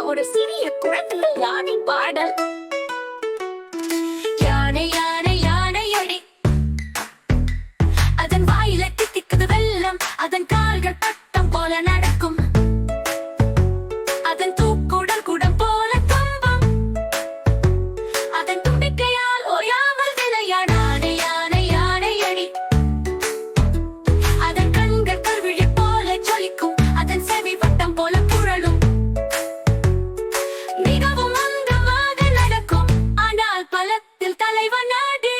ஒரு சிறிய குளத்தில் யானை பாடல். யானை யானை யானையடி, அதன் வாயில தித்திக்குது வெள்ளம், அதன் கால்கள் பட்டம் போல நடக்கும், அதன் தூக்குடல் குடம் போல துன்பம், அதன் தும்பிக்கையால் ஓயாமல் விளையாட. யானை யானை யானையடி, அதன் கண்கள் கருவிழி போல ஜொலிக்கும், அதன் செவி வட்டம் போல புரளும், மிகவும் மந்தமாக நடக்கும், ஆனால் பலத்தில் தலைவன் நாடி.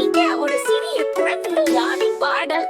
இங்கே ஒரு சிறிய குளத்தில் யானை பாடல்.